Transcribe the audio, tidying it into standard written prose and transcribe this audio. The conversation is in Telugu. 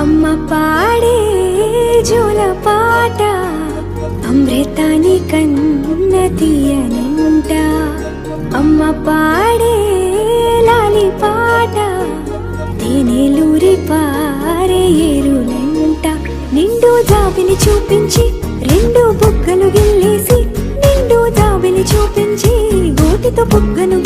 అమ్మ పాడే జోల పాట అమృతాని కన్న తీయనంట. అమ్మ పాడే లాలి పాట తేనెలూరి పారే ఏరులంట. నిండు జాబిలి చూపించి రెండు బుగ్గలు గిల్లేసి, నిండు జాబిలి చూపించి గోటితో బుగ్గను